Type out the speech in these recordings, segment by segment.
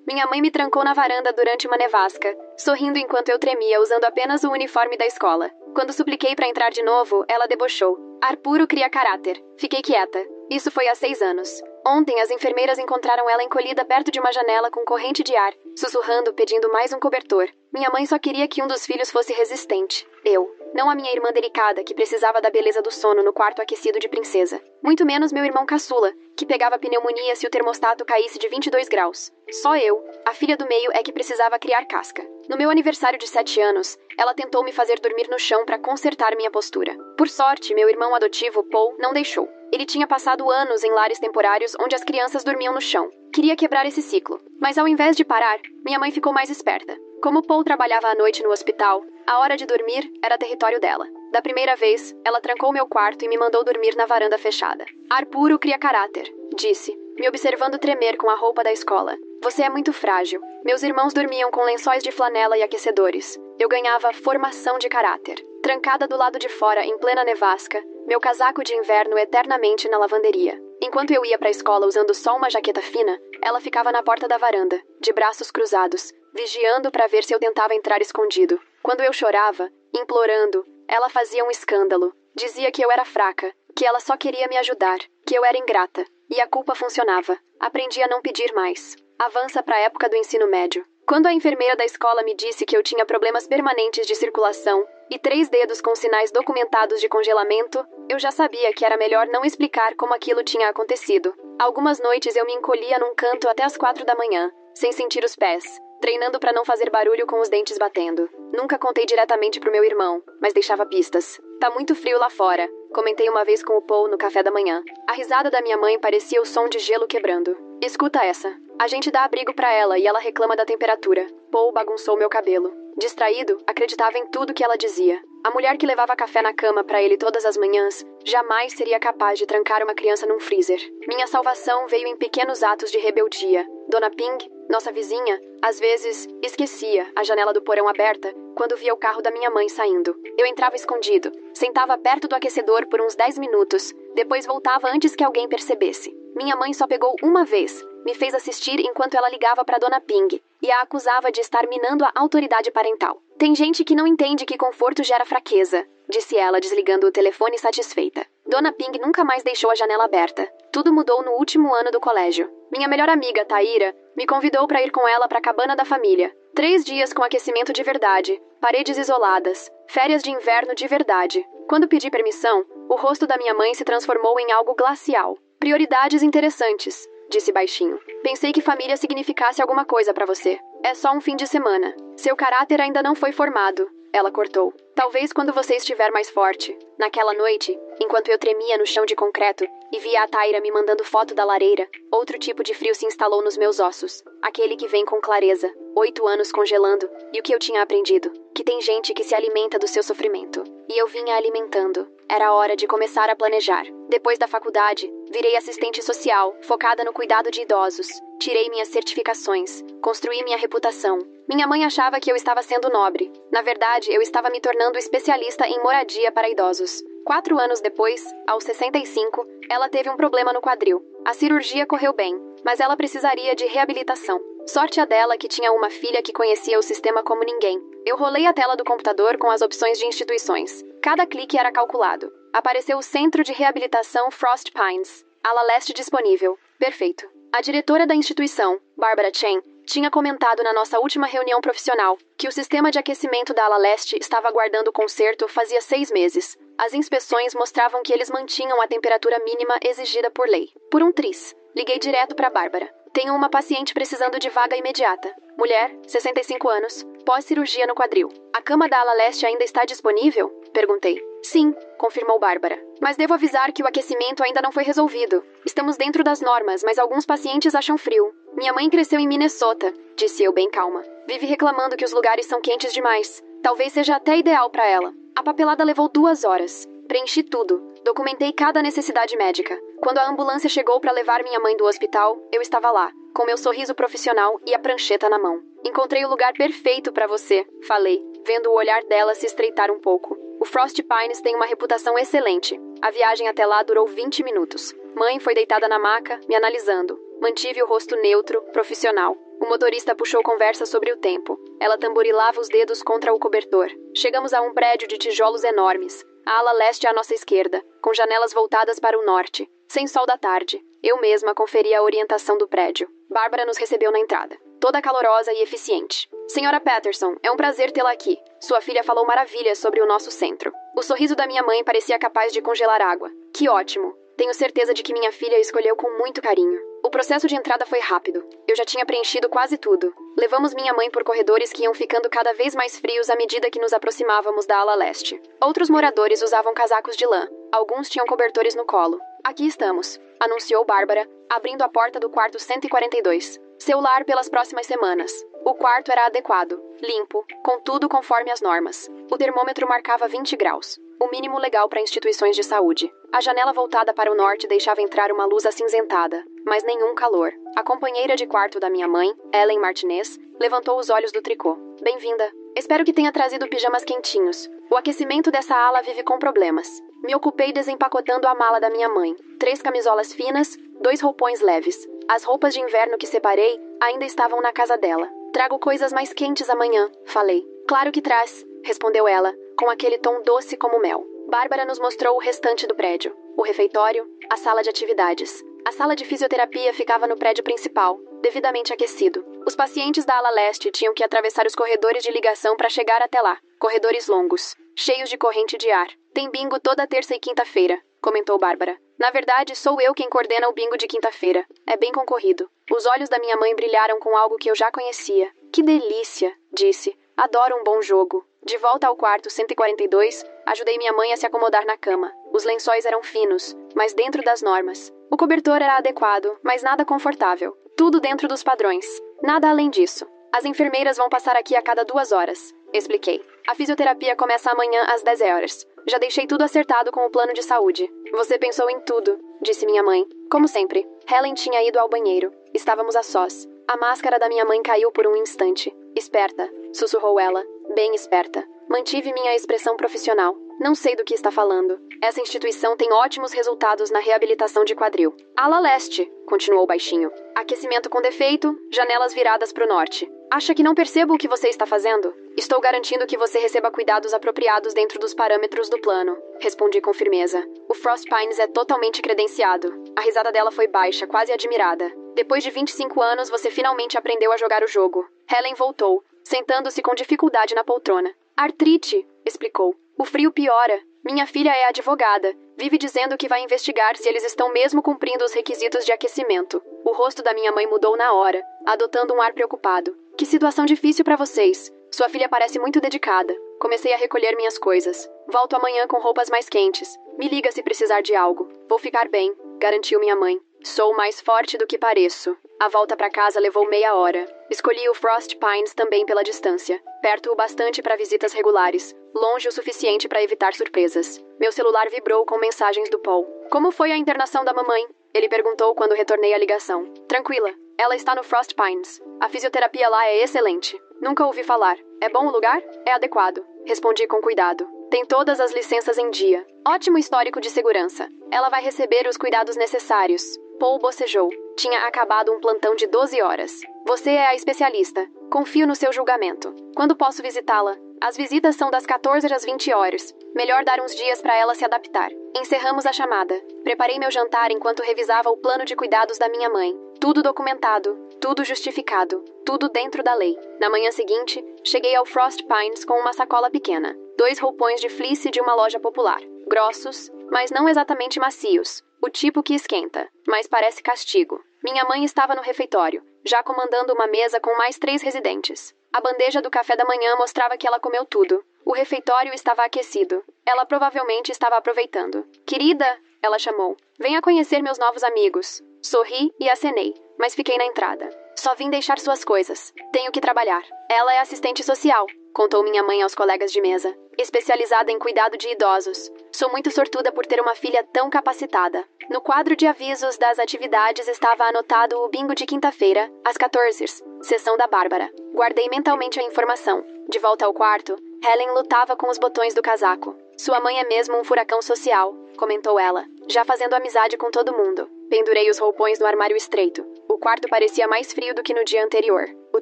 Minha mãe me trancou na varanda durante uma nevasca, sorrindo enquanto eu tremia usando apenas o uniforme da escola. Quando supliquei para entrar de novo, ela debochou. Ar puro cria caráter. Fiquei quieta. Isso foi há 6 anos. Ontem, as enfermeiras encontraram ela encolhida perto de uma janela com corrente de ar, sussurrando pedindo mais um cobertor. Minha mãe só queria que um dos filhos fosse resistente. Eu. Não a minha irmã delicada, que precisava da beleza do sono no quarto aquecido de princesa. Muito menos meu irmão caçula, que pegava pneumonia se o termostato caísse de 22 graus. Só eu, a filha do meio, é que precisava criar casca. No meu aniversário de 7 anos, ela tentou me fazer dormir no chão para consertar minha postura. Por sorte, meu irmão adotivo, Paul, não deixou. Ele tinha passado anos em lares temporários onde as crianças dormiam no chão. Queria quebrar esse ciclo. Mas ao invés de parar, minha mãe ficou mais esperta. Como Paul trabalhava à noite no hospital, a hora de dormir era território dela. Da primeira vez, ela trancou meu quarto e me mandou dormir na varanda fechada. Ar puro cria caráter, disse, me observando tremer com a roupa da escola. Você é muito frágil. Meus irmãos dormiam com lençóis de flanela e aquecedores. Eu ganhava formação de caráter. Trancada do lado de fora, em plena nevasca, meu casaco de inverno eternamente na lavanderia. Enquanto eu ia para a escola usando só uma jaqueta fina, ela ficava na porta da varanda, de braços cruzados, vigiando para ver se eu tentava entrar escondido. Quando eu chorava, implorando, ela fazia um escândalo. Dizia que eu era fraca, que ela só queria me ajudar, que eu era ingrata. E a culpa funcionava. Aprendi a não pedir mais. Avança para a época do ensino médio. Quando a enfermeira da escola me disse que eu tinha problemas permanentes de circulação e 3 dedos com sinais documentados de congelamento, eu já sabia que era melhor não explicar como aquilo tinha acontecido. Algumas noites eu me encolhia num canto até as 4 da manhã, sem sentir os pés, treinando para não fazer barulho com os dentes batendo. Nunca contei diretamente pro meu irmão, mas deixava pistas. Tá muito frio lá fora, comentei uma vez com o Paul no café da manhã. A risada da minha mãe parecia o som de gelo quebrando. Escuta essa. A gente dá abrigo pra ela e ela reclama da temperatura. Paul bagunçou meu cabelo. Distraído, acreditava em tudo que ela dizia. A mulher que levava café na cama pra ele todas as manhãs jamais seria capaz de trancar uma criança num freezer. Minha salvação veio em pequenos atos de rebeldia. Dona Ping, nossa vizinha, às vezes esquecia a janela do porão aberta quando via o carro da minha mãe saindo. Eu entrava escondido, sentava perto do aquecedor por uns 10 minutos, depois voltava antes que alguém percebesse. Minha mãe só pegou uma vez. Me fez assistir enquanto ela ligava para Dona Ping e a acusava de estar minando a autoridade parental. Tem gente que não entende que conforto gera fraqueza, disse ela, desligando o telefone satisfeita. Dona Ping nunca mais deixou a janela aberta. Tudo mudou no último ano do colégio. Minha melhor amiga, Taíra, me convidou para ir com ela para a cabana da família. 3 dias com aquecimento de verdade, paredes isoladas, férias de inverno de verdade. Quando pedi permissão, o rosto da minha mãe se transformou em algo glacial. Prioridades interessantes, disse baixinho. Pensei que família significasse alguma coisa pra você. É só um fim de semana. Seu caráter ainda não foi formado. Ela cortou. Talvez quando você estiver mais forte. Naquela noite, enquanto eu tremia no chão de concreto e via a Taira me mandando foto da lareira, outro tipo de frio se instalou nos meus ossos. Aquele que vem com clareza. 8 anos congelando. E o que eu tinha aprendido? Que tem gente que se alimenta do seu sofrimento. E eu vinha alimentando. Era hora de começar a planejar. Depois da faculdade, virei assistente social, focada no cuidado de idosos. Tirei minhas certificações, construí minha reputação. Minha mãe achava que eu estava sendo nobre. Na verdade, eu estava me tornando especialista em moradia para idosos. 4 anos depois, aos 65, ela teve um problema no quadril. A cirurgia correu bem, mas ela precisaria de reabilitação. Sorte a dela que tinha uma filha que conhecia o sistema como ninguém. Eu rolei a tela do computador com as opções de instituições. Cada clique era calculado. Apareceu o Centro de Reabilitação Frost Pines. Ala leste disponível. Perfeito. A diretora da instituição, Barbara Chen, tinha comentado na nossa última reunião profissional que o sistema de aquecimento da ala leste estava aguardando conserto fazia 6 meses. As inspeções mostravam que eles mantinham a temperatura mínima exigida por lei. Por um triz, liguei direto para Bárbara. Tenho uma paciente precisando de vaga imediata. Mulher, 65 anos, pós-cirurgia no quadril. A cama da ala leste ainda está disponível? Perguntei. Sim, confirmou Bárbara. Mas devo avisar que o aquecimento ainda não foi resolvido. Estamos dentro das normas, mas alguns pacientes acham frio. Minha mãe cresceu em Minnesota, disse eu bem calma. Vive reclamando que os lugares são quentes demais. Talvez seja até ideal para ela. A papelada levou 2 horas. Preenchi tudo. Documentei cada necessidade médica. Quando a ambulância chegou para levar minha mãe do hospital, eu estava lá, com meu sorriso profissional e a prancheta na mão. Encontrei o lugar perfeito para você, falei, vendo o olhar dela se estreitar um pouco. O Frost Pines tem uma reputação excelente. A viagem até lá durou 20 minutos. Mãe foi deitada na maca, me analisando. Mantive o rosto neutro, profissional. O motorista puxou conversa sobre o tempo. Ela tamborilava os dedos contra o cobertor. Chegamos a um prédio de tijolos enormes. A ala leste à nossa esquerda, com janelas voltadas para o norte. Sem sol da tarde. Eu mesma conferi a orientação do prédio. Bárbara nos recebeu na entrada. Toda calorosa e eficiente. Senhora Patterson, é um prazer tê-la aqui. Sua filha falou maravilhas sobre o nosso centro. O sorriso da minha mãe parecia capaz de congelar água. Que ótimo. Tenho certeza de que minha filha escolheu com muito carinho. O processo de entrada foi rápido. Eu já tinha preenchido quase tudo. Levamos minha mãe por corredores que iam ficando cada vez mais frios à medida que nos aproximávamos da ala leste. Outros moradores usavam casacos de lã. Alguns tinham cobertores no colo. Aqui estamos, anunciou Bárbara, abrindo a porta do quarto 142. Seu lar pelas próximas semanas. O quarto era adequado, limpo, com tudo conforme as normas. O termômetro marcava 20 graus. O mínimo legal para instituições de saúde. A janela voltada para o norte deixava entrar uma luz acinzentada, mas nenhum calor. A companheira de quarto da minha mãe, Ellen Martinez, levantou os olhos do tricô. Bem-vinda. Espero que tenha trazido pijamas quentinhos. O aquecimento dessa ala vive com problemas. Me ocupei desempacotando a mala da minha mãe. 3 camisolas finas, 2 roupões leves. As roupas de inverno que separei ainda estavam na casa dela. Trago coisas mais quentes amanhã, falei. Claro que traz, respondeu ela, com aquele tom doce como mel. Bárbara nos mostrou o restante do prédio. O refeitório, a sala de atividades. A sala de fisioterapia ficava no prédio principal, devidamente aquecido. Os pacientes da ala leste tinham que atravessar os corredores de ligação para chegar até lá. Corredores longos, cheios de corrente de ar. Tem bingo toda terça e quinta-feira, comentou Bárbara. Na verdade, sou eu quem coordena o bingo de quinta-feira. É bem concorrido. Os olhos da minha mãe brilharam com algo que eu já conhecia. Que delícia, disse. Adoro um bom jogo. De volta ao quarto 142, ajudei minha mãe a se acomodar na cama. Os lençóis eram finos, mas dentro das normas. O cobertor era adequado, mas nada confortável. Tudo dentro dos padrões. Nada além disso. As enfermeiras vão passar aqui a cada 2 horas, expliquei. A fisioterapia começa amanhã às 10 horas. Já deixei tudo acertado com o plano de saúde. Você pensou em tudo, disse minha mãe. Como sempre. Helen tinha ido ao banheiro. Estávamos a sós. A máscara da minha mãe caiu por um instante. Esperta, sussurrou ela. Bem esperta. Mantive minha expressão profissional. Não sei do que está falando. Essa instituição tem ótimos resultados na reabilitação de quadril. Ala leste, continuou baixinho. Aquecimento com defeito, janelas viradas para o norte. Acha que não percebo o que você está fazendo? Estou garantindo que você receba cuidados apropriados dentro dos parâmetros do plano, respondi com firmeza. O Frost Pines é totalmente credenciado. A risada dela foi baixa, quase admirada. Depois de 25 anos, você finalmente aprendeu a jogar o jogo. Helen voltou, sentando-se com dificuldade na poltrona. Artrite, explicou. O frio piora. Minha filha é advogada. Vive dizendo que vai investigar se eles estão mesmo cumprindo os requisitos de aquecimento. O rosto da minha mãe mudou na hora, adotando um ar preocupado. Que situação difícil para vocês. Sua filha parece muito dedicada. Comecei a recolher minhas coisas. Volto amanhã com roupas mais quentes. Me liga se precisar de algo. Vou ficar bem, garantiu minha mãe. Sou mais forte do que pareço. A volta para casa levou meia hora. Escolhi o Frost Pines também pela distância. Perto o bastante para visitas regulares. Longe o suficiente para evitar surpresas. Meu celular vibrou com mensagens do Paul. Como foi a internação da mamãe? Ele perguntou quando retornei a ligação. Tranquila. Ela está no Frost Pines. A fisioterapia lá é excelente. Nunca ouvi falar. É bom o lugar? É adequado. Respondi com cuidado. Tem todas as licenças em dia. Ótimo histórico de segurança. Ela vai receber os cuidados necessários. Paul bocejou. Tinha acabado um plantão de 12 horas. Você é a especialista. Confio no seu julgamento. Quando posso visitá-la? As visitas são das 14 às 20 horas. Melhor dar uns dias para ela se adaptar. Encerramos a chamada. Preparei meu jantar enquanto revisava o plano de cuidados da minha mãe. Tudo documentado, tudo justificado, tudo dentro da lei. Na manhã seguinte, cheguei ao Frost Pines com uma sacola pequena. 2 roupões de fleece de uma loja popular. Grossos, mas não exatamente macios. O tipo que esquenta, mas parece castigo. Minha mãe estava no refeitório, já comandando uma mesa com mais 3 residentes. A bandeja do café da manhã mostrava que ela comeu tudo. O refeitório estava aquecido. Ela provavelmente estava aproveitando. Querida, ela chamou, venha conhecer meus novos amigos. Sorri e acenei, mas fiquei na entrada. Só vim deixar suas coisas. Tenho que trabalhar. Ela é assistente social, contou minha mãe aos colegas de mesa, especializada em cuidado de idosos. Sou muito sortuda por ter uma filha tão capacitada. No quadro de avisos das atividades estava anotado o bingo de quinta-feira, às 14, sessão da Bárbara. Guardei mentalmente a informação. De volta ao quarto, Helen lutava com os botões do casaco. Sua mãe é mesmo um furacão social, comentou ela, já fazendo amizade com todo mundo. Pendurei os roupões no armário estreito. O quarto parecia mais frio do que no dia anterior. O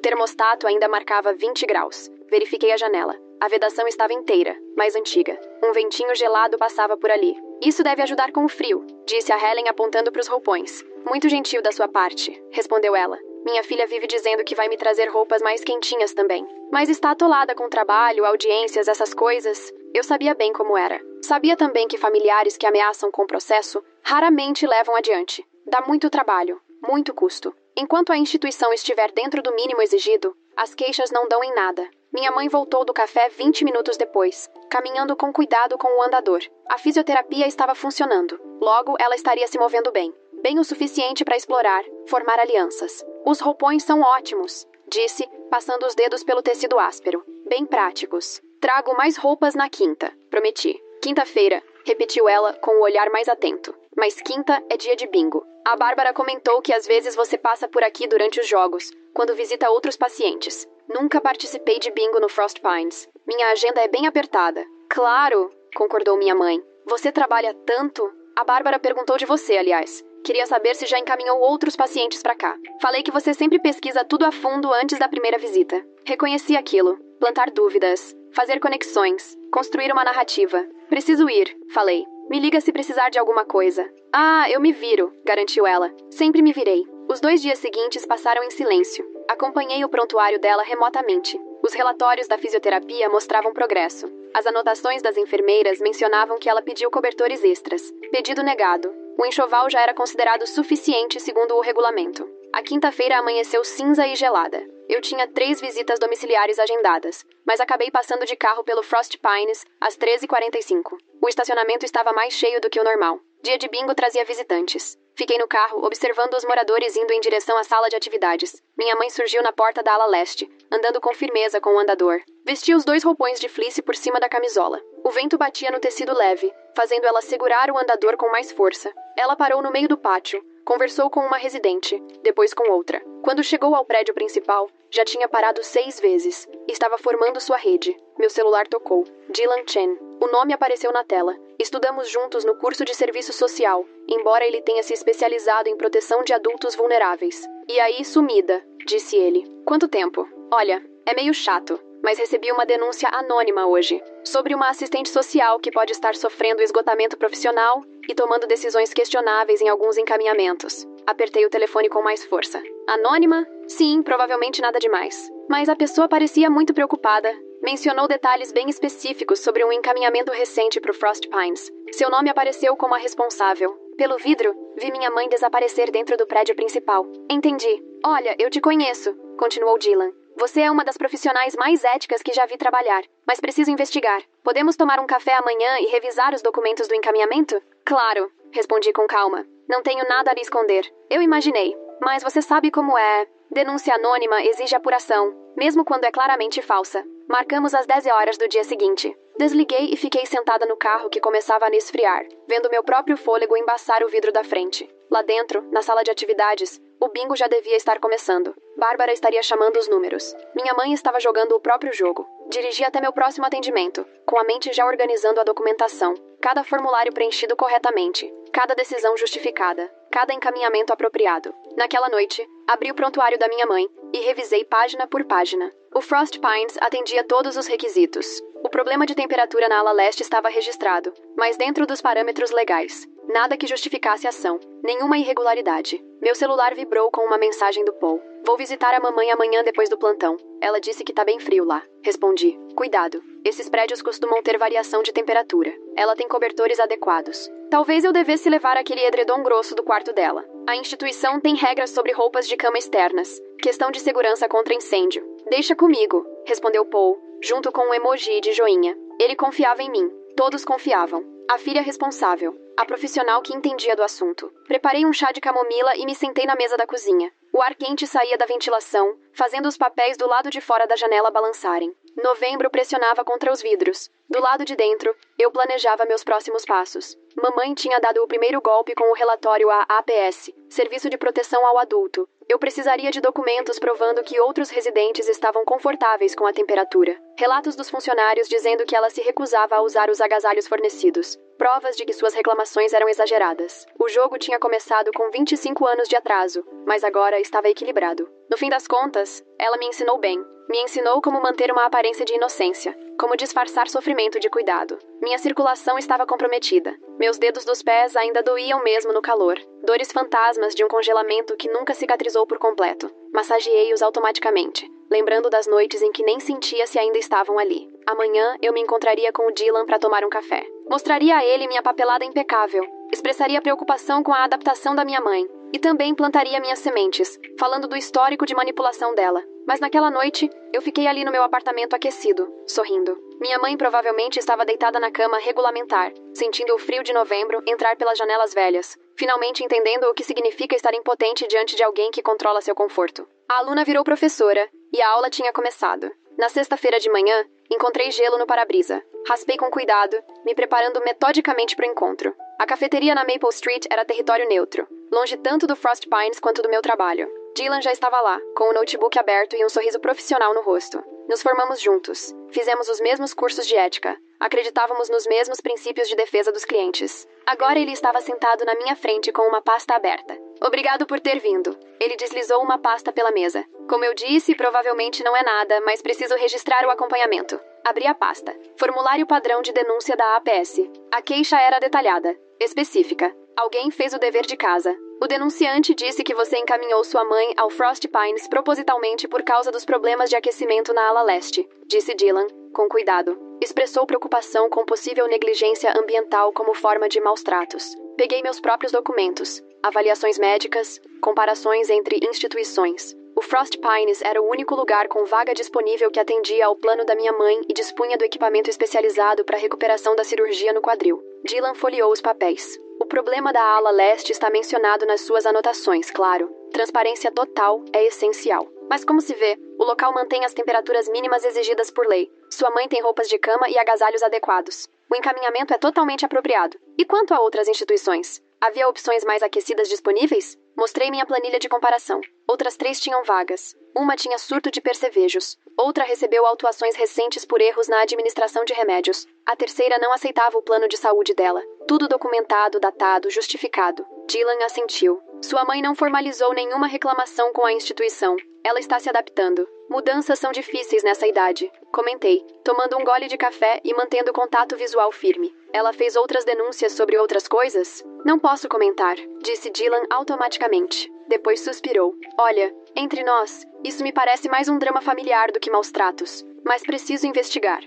termostato ainda marcava 20 graus. Verifiquei a janela. A vedação estava inteira, mais antiga. Um ventinho gelado passava por ali. Isso deve ajudar com o frio, disse a Helen apontando para os roupões. Muito gentil da sua parte, respondeu ela. Minha filha vive dizendo que vai me trazer roupas mais quentinhas também. Mas está atolada com trabalho, audiências, essas coisas. Eu sabia bem como era. Sabia também que familiares que ameaçam com processo raramente levam adiante. Dá muito trabalho, muito custo. Enquanto a instituição estiver dentro do mínimo exigido, as queixas não dão em nada. Minha mãe voltou do café 20 minutos depois, caminhando com cuidado com o andador. A fisioterapia estava funcionando. Logo, ela estaria se movendo bem. Bem o suficiente para explorar, formar alianças. Os roupões são ótimos, disse, passando os dedos pelo tecido áspero. Bem práticos. Trago mais roupas na quinta, prometi. Quinta-feira, repetiu ela com o olhar mais atento. Mas quinta é dia de bingo. A Bárbara comentou que às vezes você passa por aqui durante os jogos, quando visita outros pacientes. Nunca participei de bingo no Frost Pines. Minha agenda é bem apertada. Claro, concordou minha mãe. Você trabalha tanto? A Bárbara perguntou de você, aliás. Queria saber se já encaminhou outros pacientes para cá. Falei que você sempre pesquisa tudo a fundo antes da primeira visita. Reconheci aquilo. Plantar dúvidas, fazer conexões, construir uma narrativa. Preciso ir, falei. Me liga se precisar de alguma coisa. Ah, eu me viro, garantiu ela. Sempre me virei. Os 2 dias seguintes passaram em silêncio. Acompanhei o prontuário dela remotamente. Os relatórios da fisioterapia mostravam progresso. As anotações das enfermeiras mencionavam que ela pediu cobertores extras. Pedido negado. O enxoval já era considerado suficiente segundo o regulamento. A quinta-feira amanheceu cinza e gelada. Eu tinha 3 visitas domiciliares agendadas, mas acabei passando de carro pelo Frost Pines às 13h45. O estacionamento estava mais cheio do que o normal. Dia de bingo trazia visitantes. Fiquei no carro, observando os moradores indo em direção à sala de atividades. Minha mãe surgiu na porta da ala leste, andando com firmeza com o andador. Vestia os 2 roupões de fleece por cima da camisola. O vento batia no tecido leve, fazendo ela segurar o andador com mais força. Ela parou no meio do pátio, conversou com uma residente, depois com outra. Quando chegou ao prédio principal, já tinha parado 6 vezes. Estava formando sua rede. Meu celular tocou. Dylan Chen. O nome apareceu na tela. Estudamos juntos no curso de serviço social, embora ele tenha se especializado em proteção de adultos vulneráveis. E aí, sumida, disse ele. Quanto tempo? Olha, é meio chato, mas recebi uma denúncia anônima hoje, sobre uma assistente social que pode estar sofrendo esgotamento profissional e tomando decisões questionáveis em alguns encaminhamentos. Apertei o telefone com mais força. Anônima? Sim, provavelmente nada demais. Mas a pessoa parecia muito preocupada. Mencionou detalhes bem específicos sobre um encaminhamento recente para o Frost Pines. Seu nome apareceu como a responsável. Pelo vidro, vi minha mãe desaparecer dentro do prédio principal. Entendi. Olha, eu te conheço, continuou Dylan. Você é uma das profissionais mais éticas que já vi trabalhar, mas preciso investigar. Podemos tomar um café amanhã e revisar os documentos do encaminhamento? Claro, respondi com calma. Não tenho nada a lhe esconder. Eu imaginei. Mas você sabe como é. Denúncia anônima exige apuração, mesmo quando é claramente falsa. Marcamos às 10 horas do dia seguinte. Desliguei e fiquei sentada no carro que começava a esfriar, vendo meu próprio fôlego embaçar o vidro da frente. Lá dentro, na sala de atividades, o bingo já devia estar começando. Bárbara estaria chamando os números. Minha mãe estava jogando o próprio jogo. Dirigi até meu próximo atendimento, com a mente já organizando a documentação. Cada formulário preenchido corretamente. Cada decisão justificada. Cada encaminhamento apropriado. Naquela noite, abri o prontuário da minha mãe e revisei página por página. O Frost Pines atendia todos os requisitos. O problema de temperatura na ala leste estava registrado, mas dentro dos parâmetros legais. Nada que justificasse a ação. Nenhuma irregularidade. Meu celular vibrou com uma mensagem do Paul. Vou visitar a mamãe amanhã depois do plantão. Ela disse que tá bem frio lá. Respondi. Cuidado. Esses prédios costumam ter variação de temperatura. Ela tem cobertores adequados. Talvez eu devesse levar aquele edredom grosso do quarto dela. A instituição tem regras sobre roupas de cama externas. Questão de segurança contra incêndio. Deixa comigo, respondeu Paul, junto com um emoji de joinha. Ele confiava em mim. Todos confiavam. A filha responsável. A profissional que entendia do assunto. Preparei um chá de camomila e me sentei na mesa da cozinha. O ar quente saía da ventilação, fazendo os papéis do lado de fora da janela balançarem. Novembro pressionava contra os vidros. Do lado de dentro, eu planejava meus próximos passos. Mamãe tinha dado o primeiro golpe com o relatório à APS, Serviço de Proteção ao Adulto. Eu precisaria de documentos provando que outros residentes estavam confortáveis com a temperatura. Relatos dos funcionários dizendo que ela se recusava a usar os agasalhos fornecidos. provas de que suas reclamações eram exageradas. O jogo tinha começado com 25 anos de atraso, mas agora estava equilibrado. No fim das contas, ela me ensinou bem. Me ensinou como manter uma aparência de inocência, como disfarçar sofrimento de cuidado. Minha circulação estava comprometida. Meus dedos dos pés ainda doíam mesmo no calor. Dores fantasmas de um congelamento que nunca cicatrizou por completo. Massageei-os automaticamente, lembrando das noites em que nem sentia se ainda estavam ali. Amanhã eu me encontraria com o Dylan para tomar um café. Mostraria a ele minha papelada impecável. Expressaria preocupação com a adaptação da minha mãe. E também plantaria minhas sementes, falando do histórico de manipulação dela. Mas naquela noite, eu fiquei ali no meu apartamento aquecido, sorrindo. Minha mãe provavelmente estava deitada na cama regulamentar, sentindo o frio de novembro entrar pelas janelas velhas, finalmente entendendo o que significa estar impotente diante de alguém que controla seu conforto. A aluna virou professora, e a aula tinha começado. Na sexta-feira de manhã, encontrei gelo no para-brisa. Raspei com cuidado, me preparando metodicamente para o encontro. A cafeteria na Maple Street era território neutro, longe tanto do Frost Pines quanto do meu trabalho. Dylan já estava lá, com o notebook aberto e um sorriso profissional no rosto. Nos formamos juntos. Fizemos os mesmos cursos de ética. Acreditávamos nos mesmos princípios de defesa dos clientes. Agora ele estava sentado na minha frente com uma pasta aberta. Obrigado por ter vindo. Ele deslizou uma pasta pela mesa. Como eu disse, provavelmente não é nada, mas preciso registrar o acompanhamento. Abri a pasta. Formulário padrão de denúncia da APS. A queixa era detalhada, específica. Alguém fez o dever de casa. O denunciante disse que você encaminhou sua mãe ao Frost Pines propositalmente por causa dos problemas de aquecimento na ala leste, disse Dylan, com cuidado. Expressou preocupação com possível negligência ambiental como forma de maus tratos. Peguei meus próprios documentos, avaliações médicas, comparações entre instituições. O Frost Pines era o único lugar com vaga disponível que atendia ao plano da minha mãe e dispunha do equipamento especializado para a recuperação da cirurgia no quadril. Dylan folheou os papéis. O problema da ala leste está mencionado nas suas anotações, claro. Transparência total é essencial. Mas como se vê, o local mantém as temperaturas mínimas exigidas por lei. Sua mãe tem roupas de cama e agasalhos adequados. O encaminhamento é totalmente apropriado. E quanto a outras instituições? Havia opções mais aquecidas disponíveis? Mostrei minha planilha de comparação. Outras 3 tinham vagas. Uma tinha surto de percevejos. Outra recebeu autuações recentes por erros na administração de remédios. A terceira não aceitava o plano de saúde dela. Tudo documentado, datado, justificado. Dylan assentiu. Sua mãe não formalizou nenhuma reclamação com a instituição. Ela está se adaptando. Mudanças são difíceis nessa idade, comentei, tomando um gole de café e mantendo o contato visual firme. Ela fez outras denúncias sobre outras coisas? Não posso comentar, disse Dylan automaticamente. Depois suspirou. Olha, entre nós, isso me parece mais um drama familiar do que maus tratos. Mas preciso investigar.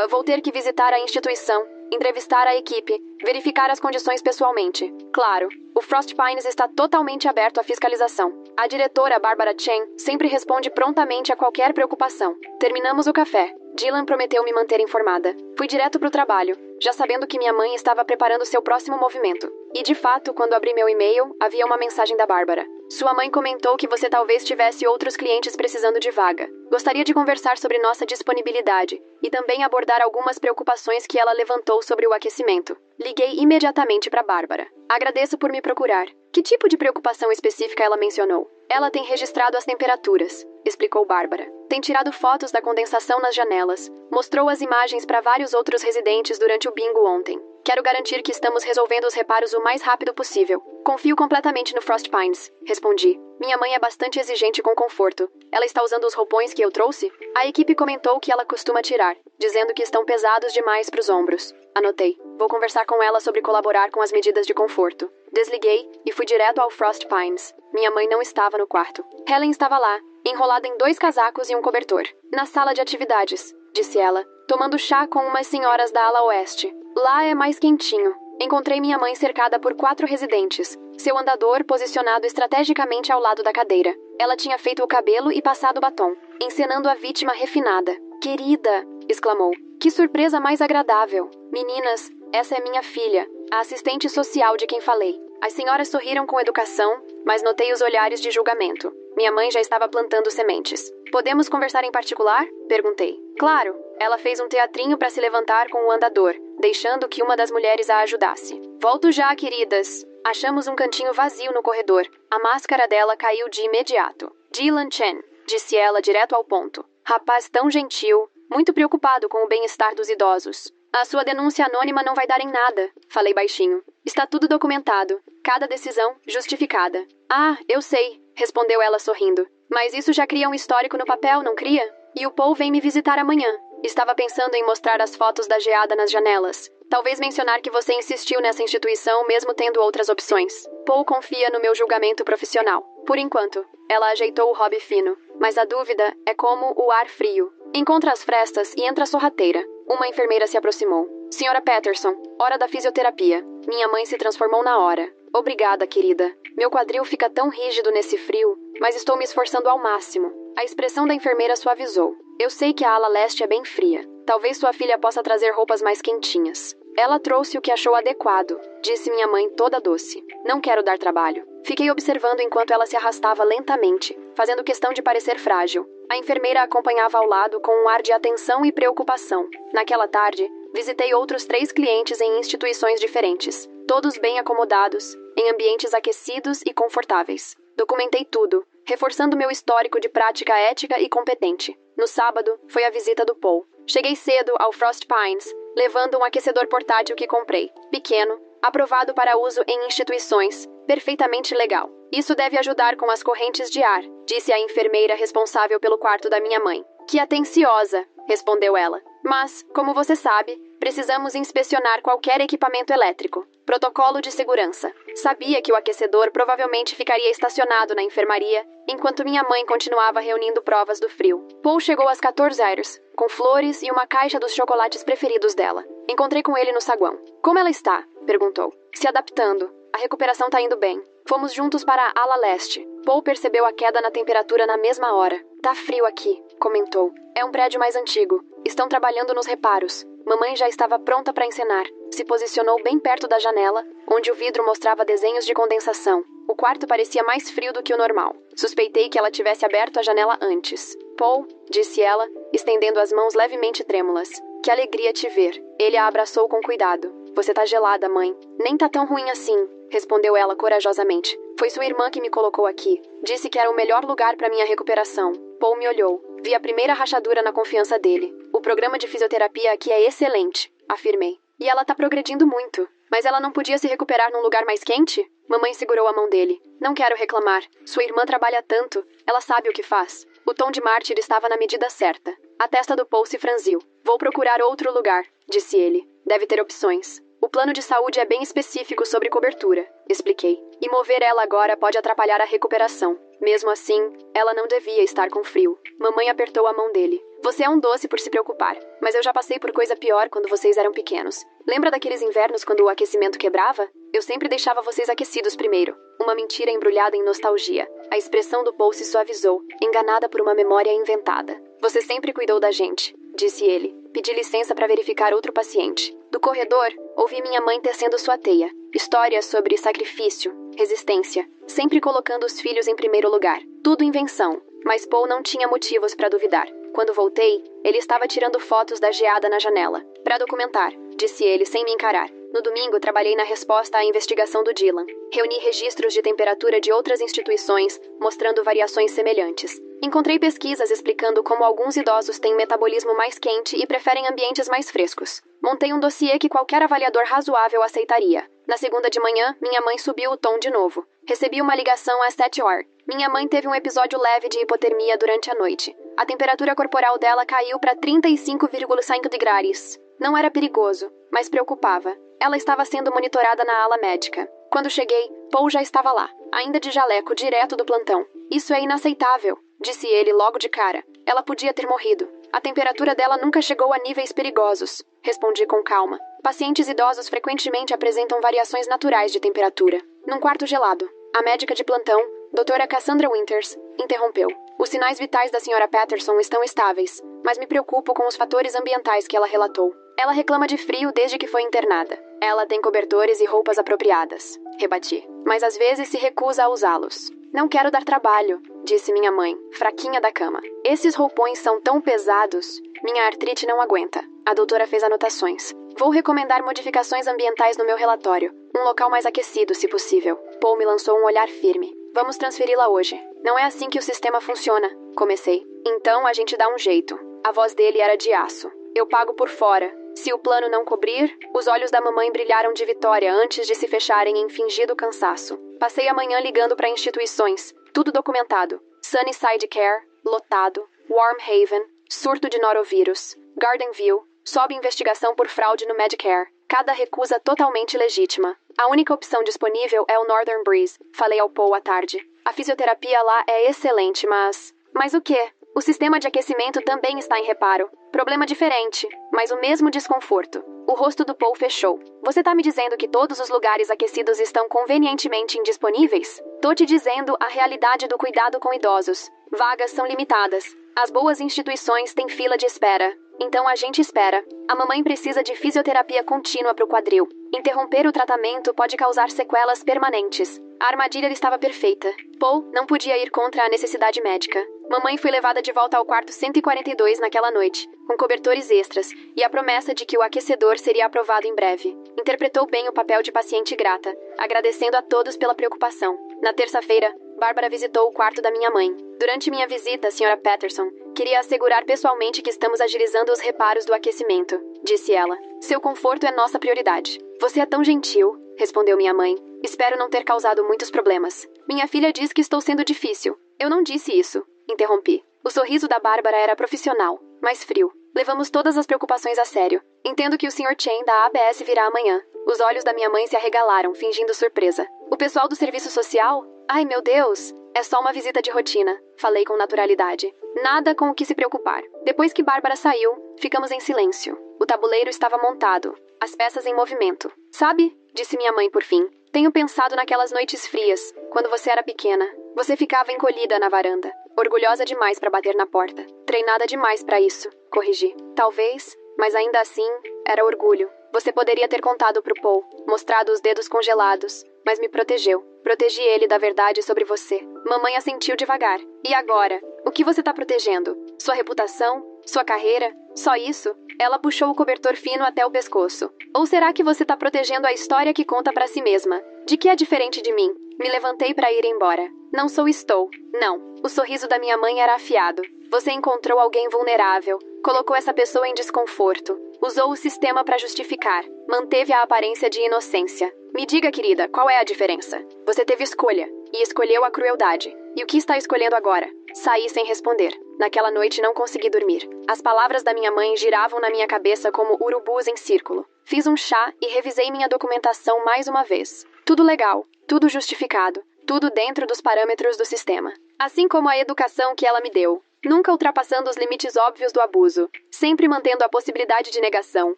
Vou ter que visitar a instituição, entrevistar a equipe, verificar as condições pessoalmente. Claro, o Frost Pines está totalmente aberto à fiscalização. A diretora, Barbara Chen, sempre responde prontamente a qualquer preocupação. Terminamos o café. Dylan prometeu me manter informada. Fui direto para o trabalho, já sabendo que minha mãe estava preparando seu próximo movimento. E de fato, quando abri meu e-mail, havia uma mensagem da Bárbara. Sua mãe comentou que você talvez tivesse outros clientes precisando de vaga. Gostaria de conversar sobre nossa disponibilidade e também abordar algumas preocupações que ela levantou sobre o aquecimento. Liguei imediatamente para Bárbara. Agradeço por me procurar. Que tipo de preocupação específica ela mencionou? Ela tem registrado as temperaturas, explicou Bárbara. Tem tirado fotos da condensação nas janelas. Mostrou as imagens para vários outros residentes durante o bingo ontem. Quero garantir que estamos resolvendo os reparos o mais rápido possível. Confio completamente no Frost Pines, respondi. Minha mãe é bastante exigente com conforto. Ela está usando os roupões que eu trouxe? A equipe comentou que ela costuma tirar, dizendo que estão pesados demais para os ombros. Anotei. Vou conversar com ela sobre colaborar com as medidas de conforto. Desliguei e fui direto ao Frost Pines. Minha mãe não estava no quarto. Helen estava lá, enrolada em 2 casacos e um cobertor. Na sala de atividades, disse ela, tomando chá com umas senhoras da ala oeste. Lá é mais quentinho. Encontrei minha mãe cercada por 4 residentes. Seu andador posicionado estrategicamente ao lado da cadeira. Ela tinha feito o cabelo e passado o batom, encenando a vítima refinada. Querida, exclamou. Que surpresa mais agradável. Meninas, essa é minha filha, a assistente social de quem falei. As senhoras sorriram com educação, mas notei os olhares de julgamento. Minha mãe já estava plantando sementes. Podemos conversar em particular? Perguntei. Claro. Ela fez um teatrinho para se levantar com o andador, deixando que uma das mulheres a ajudasse. Volto já, queridas. Achamos um cantinho vazio no corredor. A máscara dela caiu de imediato. Dylan Chen, disse ela direto ao ponto. Rapaz tão gentil, muito preocupado com o bem-estar dos idosos. A sua denúncia anônima não vai dar em nada, falei baixinho. Está tudo documentado. Cada decisão justificada. Ah, eu sei, respondeu ela sorrindo. Mas isso já cria um histórico no papel, não cria? E o Paul vem me visitar amanhã. Estava pensando em mostrar as fotos da geada nas janelas. Talvez mencionar que você insistiu nessa instituição mesmo tendo outras opções. Paul confia no meu julgamento profissional. Por enquanto. Ela ajeitou o hobby fino. Mas a dúvida é como o ar frio. Encontra as frestas e entra sorrateira. Uma enfermeira se aproximou. Senhora Patterson, hora da fisioterapia. Minha mãe se transformou na hora. Obrigada, querida. Meu quadril fica tão rígido nesse frio, mas estou me esforçando ao máximo. A expressão da enfermeira suavizou. Eu sei que a ala leste é bem fria. Talvez sua filha possa trazer roupas mais quentinhas. Ela trouxe o que achou adequado, disse minha mãe toda doce. Não quero dar trabalho. Fiquei observando enquanto ela se arrastava lentamente, fazendo questão de parecer frágil. A enfermeira acompanhava ao lado com um ar de atenção e preocupação. Naquela tarde, visitei outros 3 clientes em instituições diferentes, todos bem acomodados, em ambientes aquecidos e confortáveis. Documentei tudo, reforçando meu histórico de prática ética e competente. No sábado, foi a visita do Paul. Cheguei cedo ao Frost Pines, levando um aquecedor portátil que comprei. Pequeno, aprovado para uso em instituições, perfeitamente legal. Isso deve ajudar com as correntes de ar, disse a enfermeira responsável pelo quarto da minha mãe. Que atenciosa, respondeu ela. Mas, como você sabe, precisamos inspecionar qualquer equipamento elétrico. Protocolo de segurança. Sabia que o aquecedor provavelmente ficaria estacionado na enfermaria, enquanto minha mãe continuava reunindo provas do frio. Paul chegou às 14h, com flores e uma caixa dos chocolates preferidos dela. Encontrei com ele no saguão. Como ela está? Perguntou. Se adaptando. A recuperação tá indo bem. Fomos juntos para a ala leste. Paul percebeu a queda na temperatura na mesma hora. Tá frio aqui, comentou. É um prédio mais antigo. Estão trabalhando nos reparos. Mamãe já estava pronta para encenar. Se posicionou bem perto da janela, onde o vidro mostrava desenhos de condensação. O quarto parecia mais frio do que o normal. Suspeitei que ela tivesse aberto a janela antes. Paul, disse ela, estendendo as mãos levemente trêmulas. Que alegria te ver. Ele a abraçou com cuidado. Você tá gelada, mãe. Nem tá tão ruim assim, respondeu ela corajosamente. Foi sua irmã que me colocou aqui. Disse que era o melhor lugar para minha recuperação. Paul me olhou. Vi a primeira rachadura na confiança dele. O programa de fisioterapia aqui é excelente, afirmei. E ela tá progredindo muito. Mas ela não podia se recuperar num lugar mais quente? Mamãe segurou a mão dele. Não quero reclamar. Sua irmã trabalha tanto. Ela sabe o que faz. O tom de mártir estava na medida certa. A testa do Paul se franziu. Vou procurar outro lugar, disse ele. Deve ter opções. O plano de saúde é bem específico sobre cobertura, expliquei. E mover ela agora pode atrapalhar a recuperação. Mesmo assim, ela não devia estar com frio. Mamãe apertou a mão dele. Você é um doce por se preocupar, mas eu já passei por coisa pior quando vocês eram pequenos. Lembra daqueles invernos quando o aquecimento quebrava? Eu sempre deixava vocês aquecidos primeiro. Uma mentira embrulhada em nostalgia. A expressão do Paul se suavizou, enganada por uma memória inventada. Você sempre cuidou da gente, disse ele. Pedi licença para verificar outro paciente. Do corredor, ouvi minha mãe tecendo sua teia. Histórias sobre sacrifício, resistência, sempre colocando os filhos em primeiro lugar. Tudo invenção, mas Paul não tinha motivos para duvidar. Quando voltei, ele estava tirando fotos da geada na janela. Para documentar, disse ele sem me encarar. No domingo, trabalhei na resposta à investigação do Dylan. Reuni registros de temperatura de outras instituições, mostrando variações semelhantes. Encontrei pesquisas explicando como alguns idosos têm metabolismo mais quente e preferem ambientes mais frescos. Montei um dossiê que qualquer avaliador razoável aceitaria. Na segunda de manhã, minha mãe subiu o tom de novo. Recebi uma ligação às 7h. Minha mãe teve um episódio leve de hipotermia durante a noite. A temperatura corporal dela caiu para 35,5 degrees. Não era perigoso, mas preocupava. Ela estava sendo monitorada na ala médica. Quando cheguei, Paul já estava lá, ainda de jaleco, direto do plantão. Isso é inaceitável, disse ele logo de cara. Ela podia ter morrido. A temperatura dela nunca chegou a níveis perigosos, respondi com calma. Pacientes idosos frequentemente apresentam variações naturais de temperatura. Num quarto gelado, a médica de plantão, doutora Cassandra Winters, interrompeu. Os sinais vitais da Sra. Patterson estão estáveis, mas me preocupo com os fatores ambientais que ela relatou. Ela reclama de frio desde que foi internada. Ela tem cobertores e roupas apropriadas, rebati, mas às vezes se recusa a usá-los. Não quero dar trabalho, disse minha mãe, fraquinha da cama. Esses roupões são tão pesados. Minha artrite não aguenta. A doutora fez anotações. Vou recomendar modificações ambientais no meu relatório. Um local mais aquecido, se possível. Paul me lançou um olhar firme. Vamos transferi-la hoje. Não é assim que o sistema funciona, comecei. Então a gente dá um jeito. A voz dele era de aço. Eu pago por fora, Se o plano não cobrir, os olhos da mamãe brilharam de vitória antes de se fecharem em fingido cansaço. Passei a manhã ligando para instituições, tudo documentado. Sunnyside Care, lotado. Warm Haven, surto de norovírus. Gardenville, sob investigação por fraude no Medicare. Cada recusa totalmente legítima. A única opção disponível é o Northern Breeze, falei ao Paul à tarde. A fisioterapia lá é excelente, mas... Mas o quê? O sistema de aquecimento também está em reparo. Problema diferente, mas o mesmo desconforto. O rosto do Paul fechou. Você tá me dizendo que todos os lugares aquecidos estão convenientemente indisponíveis? Tô te dizendo a realidade do cuidado com idosos. Vagas são limitadas. As boas instituições têm fila de espera. Então a gente espera. A mamãe precisa de fisioterapia contínua para o quadril. Interromper o tratamento pode causar sequelas permanentes. A armadilha estava perfeita. Paul não podia ir contra a necessidade médica. Mamãe foi levada de volta ao quarto 142 naquela noite, com cobertores extras, e a promessa de que o aquecedor seria aprovado em breve. Interpretou bem o papel de paciente grata, agradecendo a todos pela preocupação. Na terça-feira, Bárbara visitou o quarto da minha mãe. Durante minha visita, Sra. Patterson, queria assegurar pessoalmente que estamos agilizando os reparos do aquecimento, disse ela. Seu conforto é nossa prioridade. Você é tão gentil, respondeu minha mãe. Espero não ter causado muitos problemas. Minha filha diz que estou sendo difícil. Eu não disse isso, interrompi. O sorriso da Bárbara era profissional, mas frio. Levamos todas as preocupações a sério. Entendo que o Sr. Chen da ABS virá amanhã. Os olhos da minha mãe se arregalaram, fingindo surpresa. O pessoal do serviço social? Ai, meu Deus! É só uma visita de rotina, falei com naturalidade. Nada com o que se preocupar. Depois que Bárbara saiu, ficamos em silêncio. O tabuleiro estava montado, as peças em movimento. Sabe, disse minha mãe por fim, tenho pensado naquelas noites frias, quando você era pequena. Você ficava encolhida na varanda, orgulhosa demais para bater na porta. Treinada demais para isso, corrigi. Talvez, mas ainda assim, era orgulho. Você poderia ter contado pro Paul, mostrado os dedos congelados, mas me protegeu. Protegi ele da verdade sobre você. Mamãe assentiu devagar. E agora? O que você tá protegendo? Sua reputação? Sua carreira? Só isso? Ela puxou o cobertor fino até o pescoço. Ou será que você tá protegendo a história que conta pra si mesma? De que é diferente de mim? Me levantei pra ir embora. Não estou. Não. O sorriso da minha mãe era afiado. Você encontrou alguém vulnerável. Colocou essa pessoa em desconforto. Usou o sistema para justificar. Manteve a aparência de inocência. Me diga, querida, qual é a diferença? Você teve escolha. E escolheu a crueldade. E o que está escolhendo agora? Saí sem responder. Naquela noite não consegui dormir. As palavras da minha mãe giravam na minha cabeça como urubus em círculo. Fiz um chá e revisei minha documentação mais uma vez. Tudo legal. Tudo justificado. Tudo dentro dos parâmetros do sistema. Assim como a educação que ela me deu. Nunca ultrapassando os limites óbvios do abuso. Sempre mantendo a possibilidade de negação.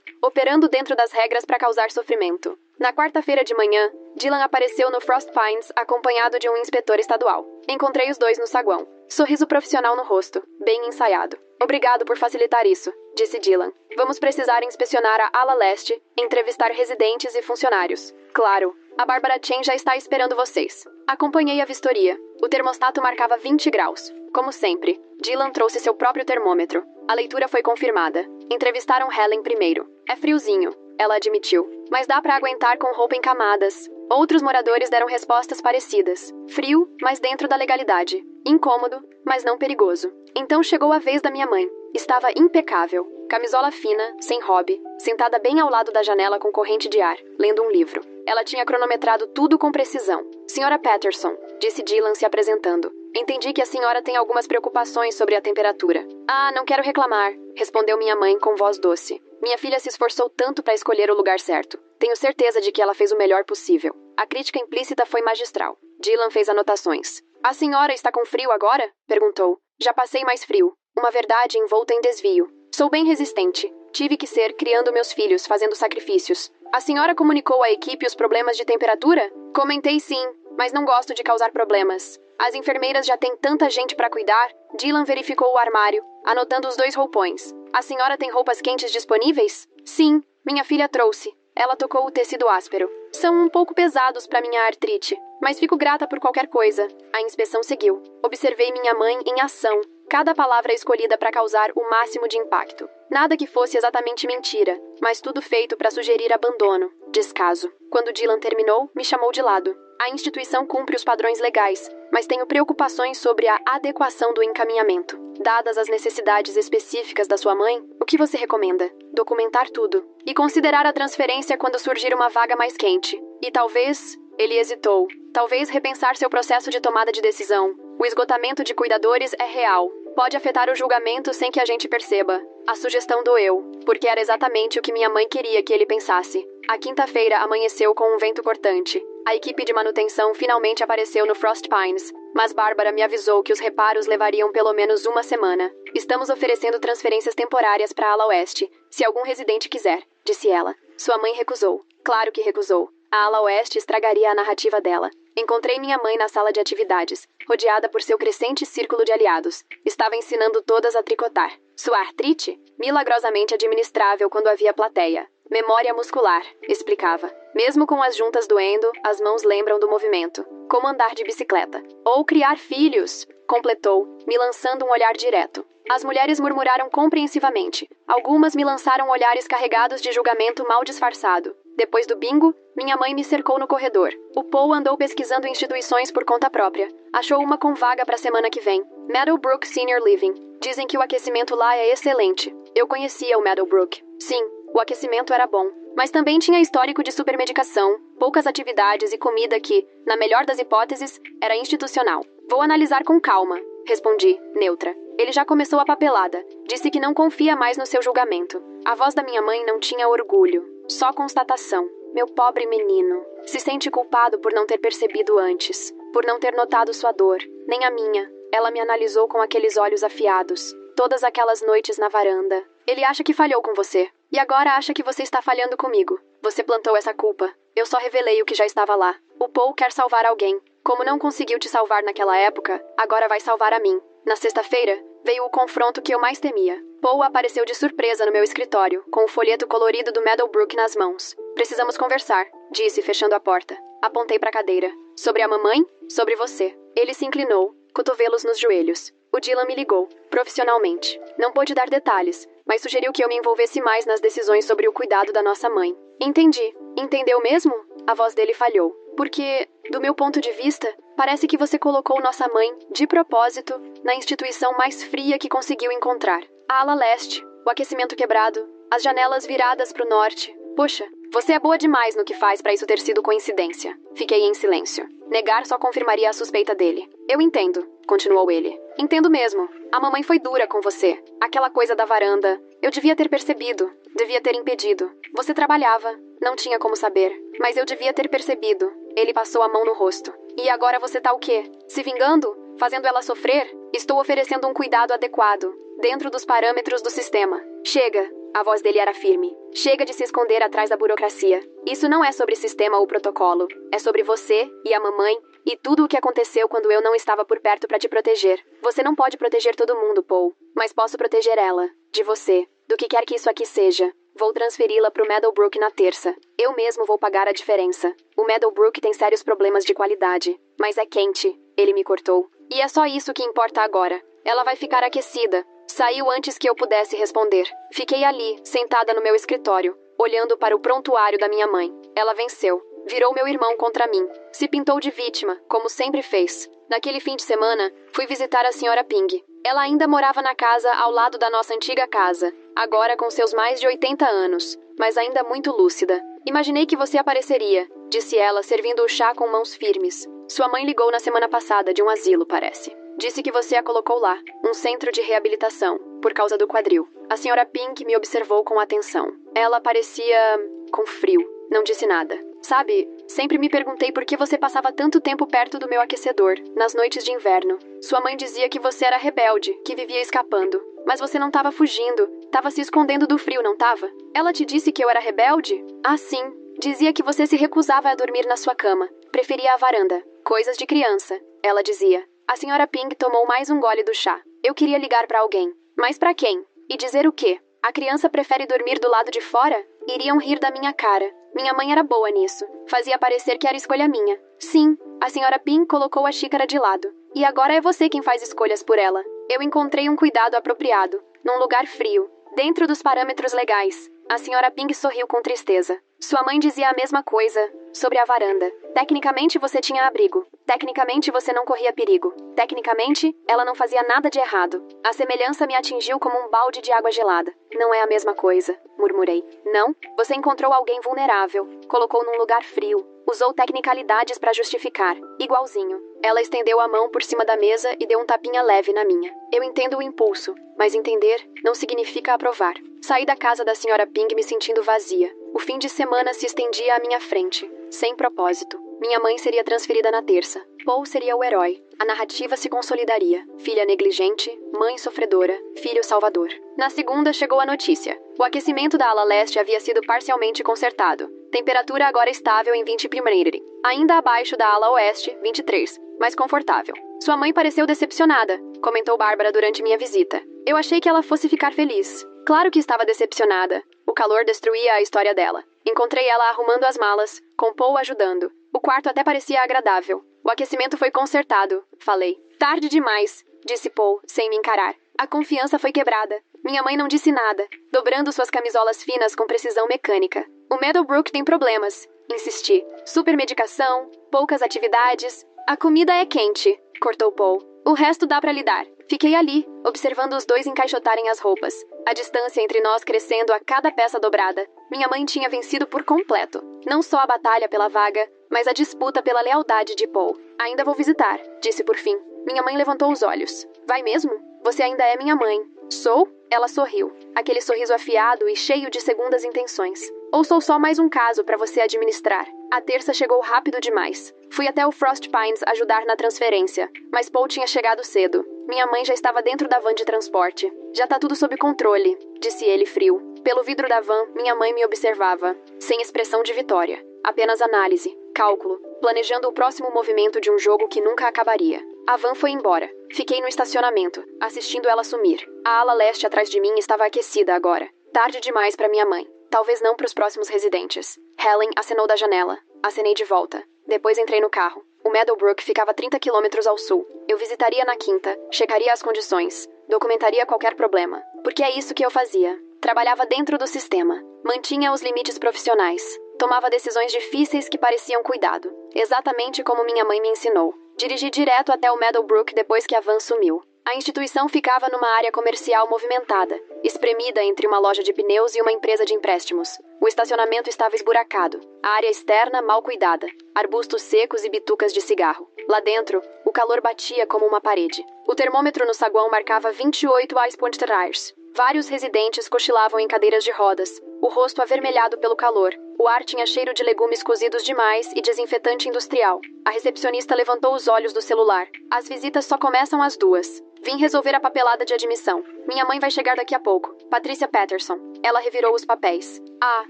Operando dentro das regras para causar sofrimento. Na quarta-feira de manhã, Dylan apareceu no Frost Pines acompanhado de um inspetor estadual. Encontrei os dois no saguão. Sorriso profissional no rosto, bem ensaiado. Obrigado por facilitar isso, disse Dylan. Vamos precisar inspecionar a ala leste, entrevistar residentes e funcionários. Claro, a Bárbara Chen já está esperando vocês. Acompanhei a vistoria. O termostato marcava 20 graus. Como sempre, Dylan trouxe seu próprio termômetro. A leitura foi confirmada. Entrevistaram Helen primeiro. É friozinho, ela admitiu. Mas dá pra aguentar com roupa em camadas. Outros moradores deram respostas parecidas. Frio, mas dentro da legalidade. Incômodo, mas não perigoso. Então chegou a vez da minha mãe. Estava impecável. Camisola fina, sem hobby, sentada bem ao lado da janela com corrente de ar, lendo um livro. Ela tinha cronometrado tudo com precisão. Sra. Patterson, disse Dylan se apresentando. Entendi que a senhora tem algumas preocupações sobre a temperatura. Ah, não quero reclamar, respondeu minha mãe com voz doce. Minha filha se esforçou tanto para escolher o lugar certo. Tenho certeza de que ela fez o melhor possível. A crítica implícita foi magistral. Dylan fez anotações. A senhora está com frio agora? Perguntou. Já passei mais frio. Uma verdade envolta em desvio. Sou bem resistente. Tive que ser criando meus filhos, fazendo sacrifícios. A senhora comunicou à equipe os problemas de temperatura? Comentei sim, mas não gosto de causar problemas. As enfermeiras já têm tanta gente para cuidar. Dylan verificou o armário, anotando os 2 roupões. A senhora tem roupas quentes disponíveis? Sim, minha filha trouxe. Ela tocou o tecido áspero. São um pouco pesados para minha artrite, mas fico grata por qualquer coisa. A inspeção seguiu. Observei minha mãe em ação. Cada palavra escolhida para causar o máximo de impacto. Nada que fosse exatamente mentira, mas tudo feito para sugerir abandono, descaso. Quando Dylan terminou, me chamou de lado. A instituição cumpre os padrões legais, mas tenho preocupações sobre a adequação do encaminhamento. Dadas as necessidades específicas da sua mãe, O que você recomenda? Documentar tudo. E considerar a transferência quando surgir uma vaga mais quente. E talvez... Ele hesitou. Talvez repensar seu processo de tomada de decisão. O esgotamento de cuidadores é real. Pode afetar o julgamento sem que a gente perceba. A sugestão doeu, porque era exatamente o que minha mãe queria que ele pensasse. A quinta-feira amanheceu com um vento cortante. A equipe de manutenção finalmente apareceu no Frost Pines, mas Bárbara me avisou que os reparos levariam pelo menos uma semana. Estamos oferecendo transferências temporárias para a ala oeste, se algum residente quiser, disse ela. Sua mãe recusou. Claro que recusou. A ala oeste estragaria a narrativa dela. Encontrei minha mãe na sala de atividades, rodeada por seu crescente círculo de aliados. Estava ensinando todas a tricotar. Sua artrite? Milagrosamente administrável quando havia plateia. Memória muscular, explicava. Mesmo com as juntas doendo, as mãos lembram do movimento. Como andar de bicicleta. Ou criar filhos, completou, me lançando um olhar direto. As mulheres murmuraram compreensivamente. Algumas me lançaram olhares carregados de julgamento mal disfarçado. Depois do bingo, minha mãe me cercou no corredor. O Paul andou pesquisando instituições por conta própria. Achou uma com vaga para a semana que vem. Meadowbrook Senior Living. Dizem que o aquecimento lá é excelente. Eu conhecia o Meadowbrook. Sim, o aquecimento era bom. Mas também tinha histórico de supermedicação, poucas atividades e comida que, na melhor das hipóteses, era institucional. Vou analisar com calma, respondi, neutra. Ele já começou a papelada. Disse que não confia mais no seu julgamento. A voz da minha mãe não tinha orgulho. Só constatação. Meu pobre menino. Se sente culpado por não ter percebido antes. Por não ter notado sua dor. Nem a minha. Ela me analisou com aqueles olhos afiados. Todas aquelas noites na varanda. Ele acha que falhou com você. E agora acha que você está falhando comigo. Você plantou essa culpa. Eu só revelei o que já estava lá. O Paul quer salvar alguém. Como não conseguiu te salvar naquela época, agora vai salvar a mim. Na sexta-feira, veio o confronto que eu mais temia. Paul apareceu de surpresa no meu escritório, com o folheto colorido do Meadowbrook nas mãos. Precisamos conversar, disse, fechando a porta. Apontei para a cadeira. Sobre a mamãe? Sobre você. Ele se inclinou, cotovelos nos joelhos. O Dylan me ligou, profissionalmente. Não pôde dar detalhes, mas sugeriu que eu me envolvesse mais nas decisões sobre o cuidado da nossa mãe. Entendi. Entendeu mesmo? A voz dele falhou. Porque, do meu ponto de vista, parece que você colocou nossa mãe, de propósito, na instituição mais fria que conseguiu encontrar. A ala leste, o aquecimento quebrado, as janelas viradas para o norte. Puxa, você é boa demais no que faz para isso ter sido coincidência. Fiquei em silêncio. Negar só confirmaria a suspeita dele. Eu entendo, continuou ele. Entendo mesmo. A mamãe foi dura com você. Aquela coisa da varanda. Eu devia ter percebido. Devia ter impedido. Você trabalhava. Não tinha como saber. Mas eu devia ter percebido. Ele passou a mão no rosto. E agora você tá o quê? Se vingando? Fazendo ela sofrer? Estou oferecendo um cuidado adequado. Dentro dos parâmetros do sistema. Chega. A voz dele era firme. Chega de se esconder atrás da burocracia. Isso não é sobre sistema ou protocolo. É sobre você e a mamãe e tudo o que aconteceu quando eu não estava por perto para te proteger. Você não pode proteger todo mundo, Paul. Mas posso proteger ela. De você. Do que quer que isso aqui seja. Vou transferi-la pro Meadowbrook na terça. Eu mesmo vou pagar a diferença. O Meadowbrook tem sérios problemas de qualidade. Mas é quente. Ele me cortou. E é só isso que importa agora. Ela vai ficar aquecida. Saiu antes que eu pudesse responder. Fiquei ali, sentada no meu escritório, olhando para o prontuário da minha mãe. Ela venceu. Virou meu irmão contra mim. Se pintou de vítima, como sempre fez. Naquele fim de semana, fui visitar a Sra. Ping. Ela ainda morava na casa ao lado da nossa antiga casa, agora com seus mais de 80 anos, mas ainda muito lúcida. Imaginei que você apareceria, disse ela, servindo o chá com mãos firmes. Sua mãe ligou na semana passada de um asilo, parece. Disse que você a colocou lá, um centro de reabilitação, por causa do quadril. A Sra. Pink me observou com atenção. Ela parecia com frio. Não disse nada. Sabe, sempre me perguntei por que você passava tanto tempo perto do meu aquecedor, nas noites de inverno. Sua mãe dizia que você era rebelde, que vivia escapando. Mas você não estava fugindo, estava se escondendo do frio, não estava? Ela te disse que eu era rebelde? Ah, sim. Dizia que você se recusava a dormir na sua cama. Preferia a varanda. Coisas de criança, ela dizia. A Sra. Ping tomou mais um gole do chá. Eu queria ligar para alguém. Mas para quem? E dizer o quê? A criança prefere dormir do lado de fora? Iriam rir da minha cara. Minha mãe era boa nisso. Fazia parecer que era escolha minha. Sim, a Sra. Ping colocou a xícara de lado. E agora é você quem faz escolhas por ela. Eu encontrei um cuidado apropriado, num lugar frio, dentro dos parâmetros legais. A Sra. Ping sorriu com tristeza. Sua mãe dizia a mesma coisa sobre a varanda. Tecnicamente você tinha abrigo. Tecnicamente você não corria perigo. Tecnicamente, ela não fazia nada de errado. A semelhança me atingiu como um balde de água gelada. Não é a mesma coisa, murmurei. Não? Você encontrou alguém vulnerável, colocou num lugar frio, usou tecnicalidades para justificar. Igualzinho. Ela estendeu a mão por cima da mesa e deu um tapinha leve na minha. Eu entendo o impulso, mas entender não significa aprovar. Saí da casa da Sra. Ping me sentindo vazia. O fim de semana se estendia à minha frente, sem propósito. Minha mãe seria transferida na terça. Paul seria o herói. A narrativa se consolidaria. Filha negligente, mãe sofredora, filho salvador. Na segunda chegou a notícia. O aquecimento da ala leste havia sido parcialmente consertado. Temperatura agora estável em 20 primeiro. Ainda abaixo da ala oeste, 23, mais confortável. Sua mãe pareceu decepcionada, comentou Bárbara durante minha visita. Eu achei que ela fosse ficar feliz. Claro que estava decepcionada. O calor destruía a história dela. Encontrei ela arrumando as malas, com Paul ajudando. O quarto até parecia agradável. O aquecimento foi consertado, falei. Tarde demais, disse Paul, sem me encarar. A confiança foi quebrada. Minha mãe não disse nada, dobrando suas camisolas finas com precisão mecânica. O Meadowbrook tem problemas, insisti. Supermedicação, poucas atividades. A comida é quente, cortou Paul. O resto dá pra lidar. Fiquei ali, observando os dois encaixotarem as roupas. A distância entre nós crescendo a cada peça dobrada. Minha mãe tinha vencido por completo. Não só a batalha pela vaga, mas a disputa pela lealdade de Paul. Ainda vou visitar, disse por fim. Minha mãe levantou os olhos. Vai mesmo? Você ainda é minha mãe. Sou? Ela sorriu. Aquele sorriso afiado e cheio de segundas intenções. Ou sou só mais um caso para você administrar? A terça chegou rápido demais. Fui até o Frost Pines ajudar na transferência, mas Paul tinha chegado cedo. Minha mãe já estava dentro da van de transporte. Já tá tudo sob controle, disse ele frio. Pelo vidro da van, minha mãe me observava, sem expressão de vitória. Apenas análise, cálculo, planejando o próximo movimento de um jogo que nunca acabaria. A van foi embora. Fiquei no estacionamento, assistindo ela sumir. A ala leste atrás de mim estava aquecida agora. Tarde demais para minha mãe. Talvez não para os próximos residentes. Helen acenou da janela. Acenei de volta. Depois entrei no carro. O Meadowbrook ficava a 30 quilômetros ao sul. Eu visitaria na quinta, checaria as condições, documentaria qualquer problema. Porque é isso que eu fazia. Trabalhava dentro do sistema. Mantinha os limites profissionais. Tomava decisões difíceis que pareciam cuidado. Exatamente como minha mãe me ensinou. Dirigi direto até o Meadowbrook depois que a van sumiu. A instituição ficava numa área comercial movimentada, espremida entre uma loja de pneus e uma empresa de empréstimos. O estacionamento estava esburacado, a área externa mal cuidada, arbustos secos e bitucas de cigarro. Lá dentro, o calor batia como uma parede. O termômetro no saguão marcava 28 ice. Vários residentes cochilavam em cadeiras de rodas, o rosto avermelhado pelo calor. O ar tinha cheiro de legumes cozidos demais e desinfetante industrial. A recepcionista levantou os olhos do celular. As visitas só começam às 2. Vim resolver a papelada de admissão. Minha mãe vai chegar daqui a pouco. Patrícia Patterson. Ela revirou os papéis. Ah,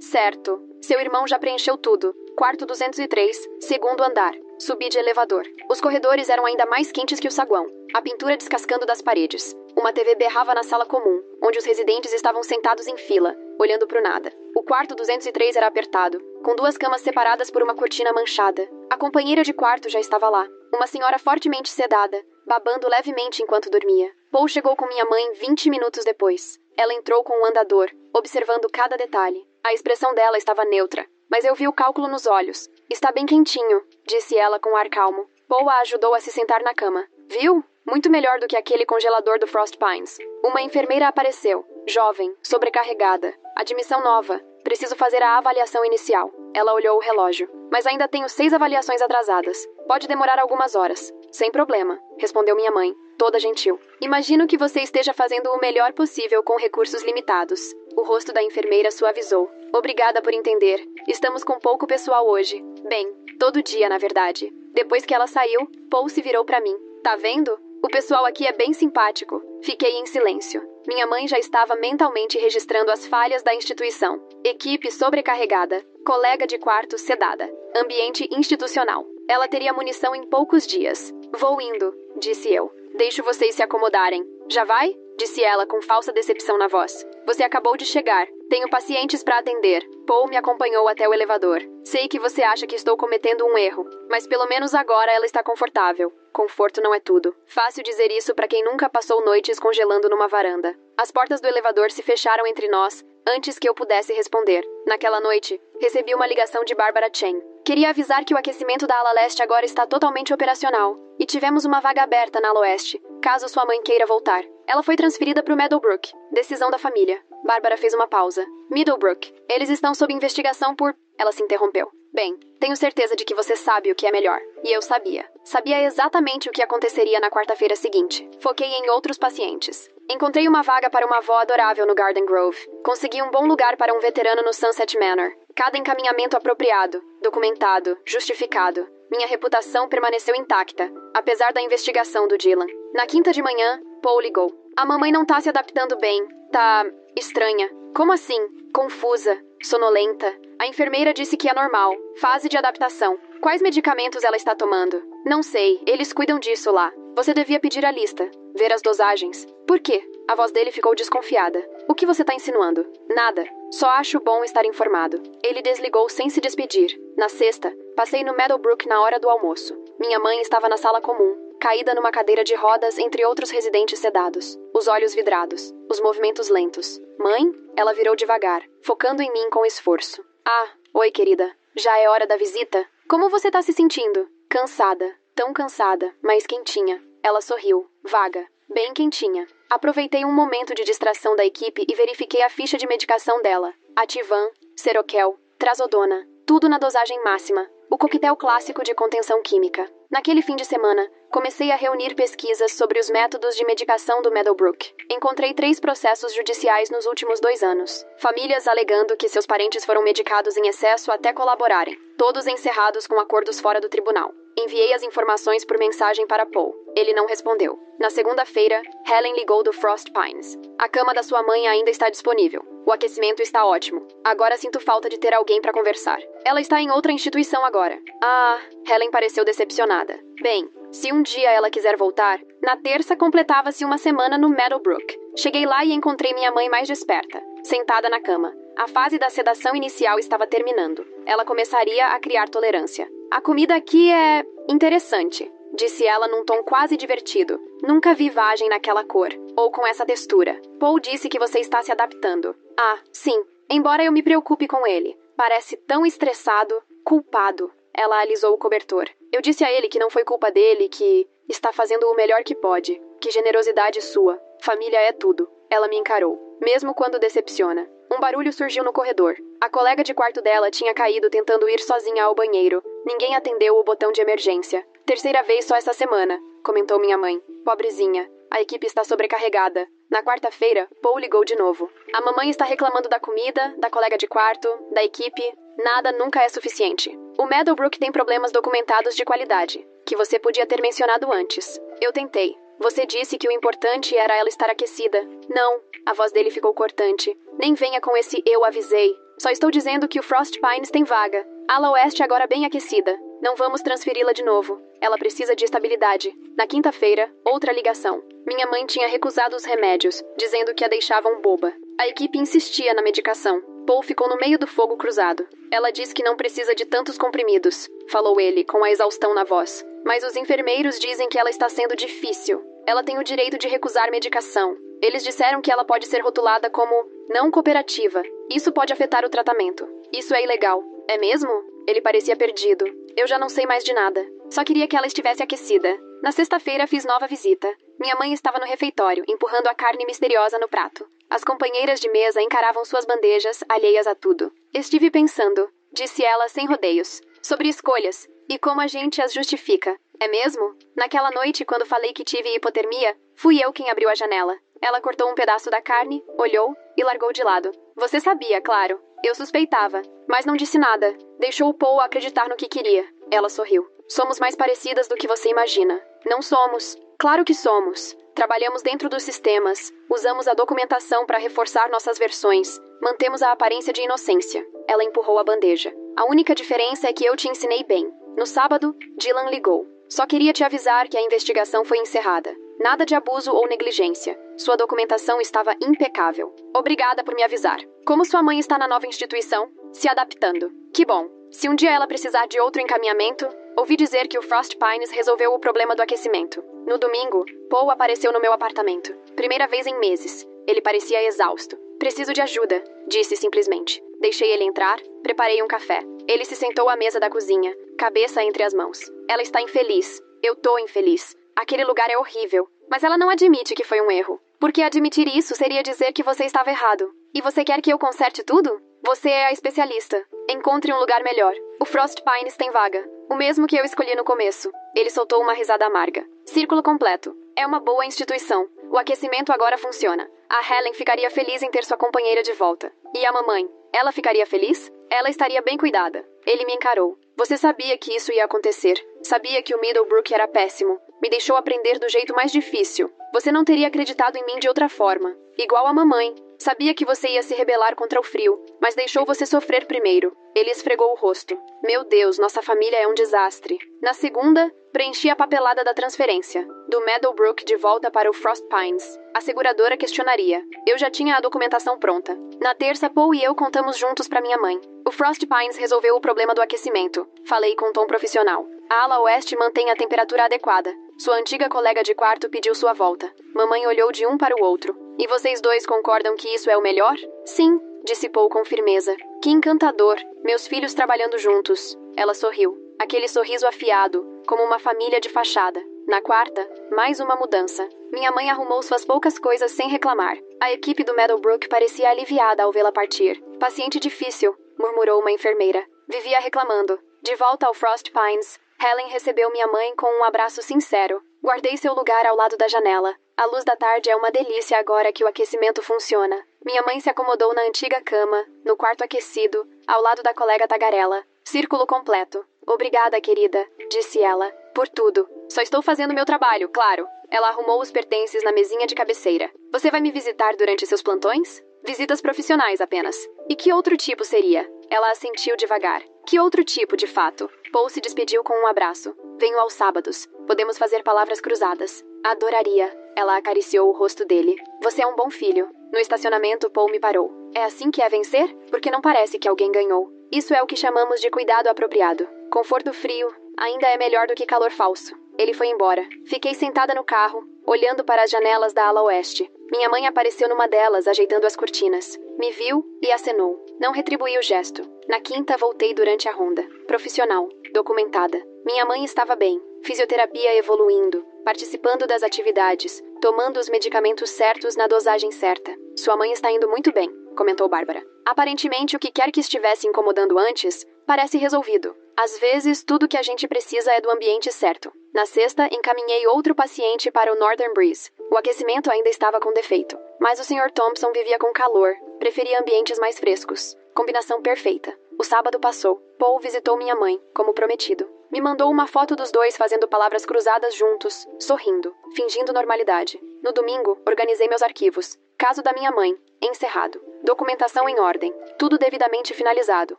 certo. Seu irmão já preencheu tudo. Quarto 203, segundo andar. Subi de elevador. Os corredores eram ainda mais quentes que o saguão. A pintura descascando das paredes. Uma TV berrava na sala comum, onde os residentes estavam sentados em fila, olhando pro nada. O quarto 203 era apertado, com 2 camas separadas por uma cortina manchada. A companheira de quarto já estava lá, uma senhora fortemente sedada, babando levemente enquanto dormia. Paul chegou com minha mãe 20 minutos depois. Ela entrou com o andador, observando cada detalhe. A expressão dela estava neutra, mas eu vi o cálculo nos olhos. Está bem quentinho, disse ela com ar calmo. Paul a ajudou a se sentar na cama. Viu? Muito melhor do que aquele congelador do Frost Pines. Uma enfermeira apareceu, jovem, sobrecarregada. Admissão nova. Preciso fazer a avaliação inicial. Ela olhou o relógio. Mas ainda tenho 6 avaliações atrasadas. Pode demorar algumas horas. Sem problema, respondeu minha mãe, toda gentil. Imagino que você esteja fazendo o melhor possível com recursos limitados. O rosto da enfermeira suavizou. Obrigada por entender. Estamos com pouco pessoal hoje. Bem, todo dia, na verdade. Depois que ela saiu, Paul se virou para mim. Tá vendo? O pessoal aqui é bem simpático. Fiquei em silêncio. Minha mãe já estava mentalmente registrando as falhas da instituição. Equipe sobrecarregada. Colega de quarto sedada. Ambiente institucional. Ela teria munição em poucos dias. Vou indo, disse eu. Deixo vocês se acomodarem. Já vai? Disse ela com falsa decepção na voz. Você acabou de chegar. Tenho pacientes para atender. Paul me acompanhou até o elevador. Sei que você acha que estou cometendo um erro, mas pelo menos agora ela está confortável. Conforto não é tudo. Fácil dizer isso para quem nunca passou noites congelando numa varanda. As portas do elevador se fecharam entre nós, antes que eu pudesse responder. Naquela noite, recebi uma ligação de Barbara Chen. Queria avisar que o aquecimento da ala leste agora está totalmente operacional. E tivemos uma vaga aberta na ala oeste, caso sua mãe queira voltar. Ela foi transferida para o Meadowbrook. Decisão da família. Bárbara fez uma pausa. Meadowbrook. Eles estão sob investigação por... Ela se interrompeu. Bem, tenho certeza de que você sabe o que é melhor. E eu sabia. Sabia exatamente o que aconteceria na quarta-feira seguinte. Foquei em outros pacientes. Encontrei uma vaga para uma avó adorável no Garden Grove. Consegui um bom lugar para um veterano no Sunset Manor. Cada encaminhamento apropriado, documentado, justificado. Minha reputação permaneceu intacta, apesar da investigação do Dylan. Na quinta de manhã, Paul ligou. A mamãe não tá se adaptando bem. Tá... estranha. Como assim? Confusa. Sonolenta. A enfermeira disse que é normal. Fase de adaptação. Quais medicamentos ela está tomando? Não sei. Eles cuidam disso lá. Você devia pedir a lista. Ver as dosagens. Por quê? A voz dele ficou desconfiada. O que você tá insinuando? Nada. Só acho bom estar informado. Ele desligou sem se despedir. Na sexta, passei no Meadowbrook na hora do almoço. Minha mãe estava na sala comum, caída numa cadeira de rodas entre outros residentes sedados. Os olhos vidrados. Os movimentos lentos. Mãe? Ela virou devagar, focando em mim com esforço. Ah, oi, querida. Já é hora da visita? Como você tá se sentindo? Cansada. Tão cansada, mas quentinha. Ela sorriu, vaga, bem quentinha. Aproveitei um momento de distração da equipe e verifiquei a ficha de medicação dela. Ativan, Seroquel, Trazodona, tudo na dosagem máxima. O coquetel clássico de contenção química. Naquele fim de semana, comecei a reunir pesquisas sobre os métodos de medicação do Meadowbrook. Encontrei 3 processos judiciais nos últimos 2 anos. Famílias alegando que seus parentes foram medicados em excesso até colaborarem. Todos encerrados com acordos fora do tribunal. Enviei as informações por mensagem para Paul. Ele não respondeu. Na segunda-feira, Helen ligou do Frost Pines. A cama da sua mãe ainda está disponível. O aquecimento está ótimo. Agora sinto falta de ter alguém para conversar. Ela está em outra instituição agora. Ah, Helen pareceu decepcionada. Bem, se um dia ela quiser voltar, na terça completava-se uma semana no Meadowbrook. Cheguei lá e encontrei minha mãe mais desperta, sentada na cama. A fase da sedação inicial estava terminando. Ela começaria a criar tolerância. A comida aqui é interessante, disse ela num tom quase divertido. Nunca vi vagem naquela cor, ou com essa textura. Paul disse que você está se adaptando. Ah, sim, embora eu me preocupe com ele. Parece tão estressado, culpado. Ela alisou o cobertor. Eu disse a ele que não foi culpa dele, que está fazendo o melhor que pode. Que generosidade sua. Família é tudo. Ela me encarou, mesmo quando decepciona. Um barulho surgiu no corredor. A colega de quarto dela tinha caído tentando ir sozinha ao banheiro. Ninguém atendeu o botão de emergência. Terceira vez só essa semana, comentou minha mãe. Pobrezinha. A equipe está sobrecarregada. Na quarta-feira, Paul ligou de novo. A mamãe está reclamando da comida, da colega de quarto, da equipe. Nada nunca é suficiente. O Meadowbrook tem problemas documentados de qualidade, que você podia ter mencionado antes. Eu tentei. Você disse que o importante era ela estar aquecida. Não. A voz dele ficou cortante. Nem venha com esse eu avisei. Só estou dizendo que o Frost Pines tem vaga. Ala oeste agora bem aquecida. Não vamos transferi-la de novo. Ela precisa de estabilidade. Na quinta-feira, outra ligação. Minha mãe tinha recusado os remédios, dizendo que a deixavam boba. A equipe insistia na medicação. Paul ficou no meio do fogo cruzado. Ela diz que não precisa de tantos comprimidos, falou ele, com a exaustão na voz. Mas os enfermeiros dizem que ela está sendo difícil. Ela tem o direito de recusar medicação. Eles disseram que ela pode ser rotulada como não cooperativa. Isso pode afetar o tratamento. Isso é ilegal. É mesmo? Ele parecia perdido. Eu já não sei mais de nada. Só queria que ela estivesse aquecida. Na sexta-feira fiz nova visita. Minha mãe estava no refeitório, empurrando a carne misteriosa no prato. As companheiras de mesa encaravam suas bandejas, alheias a tudo. Estive pensando, disse ela sem rodeios, sobre escolhas e como a gente as justifica. É mesmo? Naquela noite, quando falei que tive hipotermia, fui eu quem abriu a janela. Ela cortou um pedaço da carne, olhou e largou de lado. Você sabia, claro. Eu suspeitava, mas não disse nada. Deixou o Paul acreditar no que queria. Ela sorriu. Somos mais parecidas do que você imagina. Não somos. Claro que somos. Trabalhamos dentro dos sistemas. Usamos a documentação para reforçar nossas versões. Mantemos a aparência de inocência. Ela empurrou a bandeja. A única diferença é que eu te ensinei bem. No sábado, Dylan ligou. Só queria te avisar que a investigação foi encerrada. Nada de abuso ou negligência. Sua documentação estava impecável. Obrigada por me avisar. Como sua mãe está na nova instituição? Se adaptando. Que bom. Se um dia ela precisar de outro encaminhamento, ouvi dizer que o Frost Pines resolveu o problema do aquecimento. No domingo, Paul apareceu no meu apartamento. Primeira vez em meses. Ele parecia exausto. Preciso de ajuda, disse simplesmente. Deixei ele entrar, preparei um café. Ele se sentou à mesa da cozinha, cabeça entre as mãos. Ela está infeliz. Eu tô infeliz. Aquele lugar é horrível. Mas ela não admite que foi um erro. Porque admitir isso seria dizer que você estava errado. E você quer que eu conserte tudo? Você é a especialista. Encontre um lugar melhor. O Frost Pines tem vaga. O mesmo que eu escolhi no começo. Ele soltou uma risada amarga. Círculo completo. É uma boa instituição. O aquecimento agora funciona. A Helen ficaria feliz em ter sua companheira de volta. E a mamãe? Ela ficaria feliz? Ela estaria bem cuidada. Ele me encarou. Você sabia que isso ia acontecer. Sabia que o Middlebrook era péssimo. Me deixou aprender do jeito mais difícil. Você não teria acreditado em mim de outra forma. Igual a mamãe. Sabia que você ia se rebelar contra o frio, mas deixou você sofrer primeiro. Ele esfregou o rosto. Meu Deus, nossa família é um desastre. Na segunda, preenchi a papelada da transferência. Do Meadowbrook de volta para o Frost Pines. A seguradora questionaria. Eu já tinha a documentação pronta. Na terça, Paul e eu contamos juntos para minha mãe. O Frost Pines resolveu o problema do aquecimento. Falei com tom profissional. A ala oeste mantém a temperatura adequada. Sua antiga colega de quarto pediu sua volta. Mamãe olhou de um para o outro. E vocês dois concordam que isso é o melhor? Sim, disse Paul com firmeza. Que encantador. Meus filhos trabalhando juntos. Ela sorriu. Aquele sorriso afiado, como uma família de fachada. Na quarta, mais uma mudança. Minha mãe arrumou suas poucas coisas sem reclamar. A equipe do Meadowbrook parecia aliviada ao vê-la partir. Paciente difícil, murmurou uma enfermeira. Vivia reclamando. De volta ao Frost Pines, Helen recebeu minha mãe com um abraço sincero. Guardei seu lugar ao lado da janela. A luz da tarde é uma delícia agora que o aquecimento funciona. Minha mãe se acomodou na antiga cama, no quarto aquecido, ao lado da colega tagarela. Círculo completo. Obrigada, querida, disse ela, por tudo. Só estou fazendo meu trabalho, claro. Ela arrumou os pertences na mesinha de cabeceira. Você vai me visitar durante seus plantões? Visitas profissionais apenas. E que outro tipo seria? Ela assentiu devagar. Que outro tipo, de fato? Paul se despediu com um abraço. Venho aos sábados. Podemos fazer palavras cruzadas. Adoraria. Ela acariciou o rosto dele. Você é um bom filho. No estacionamento, Paul me parou. É assim que é vencer? Porque não parece que alguém ganhou. Isso é o que chamamos de cuidado apropriado. Conforto frio ainda é melhor do que calor falso. Ele foi embora. Fiquei sentada no carro, olhando para as janelas da ala oeste. Minha mãe apareceu numa delas, ajeitando as cortinas. Me viu e acenou. Não retribuí o gesto. Na quinta, voltei durante a ronda. Profissional. Documentada. Minha mãe estava bem. Fisioterapia evoluindo. Participando das atividades. Tomando os medicamentos certos na dosagem certa. Sua mãe está indo muito bem, comentou Bárbara. Aparentemente, o que quer que estivesse incomodando antes, parece resolvido. Às vezes, tudo que a gente precisa é do ambiente certo. Na sexta, encaminhei outro paciente para o Northern Breeze. O aquecimento ainda estava com defeito, mas o Sr. Thompson vivia com calor, preferia ambientes mais frescos. Combinação perfeita. O sábado passou. Paul visitou minha mãe, como prometido. Me mandou uma foto dos dois fazendo palavras cruzadas juntos, sorrindo, fingindo normalidade. No domingo, organizei meus arquivos. Caso da minha mãe, encerrado. Documentação em ordem. Tudo devidamente finalizado.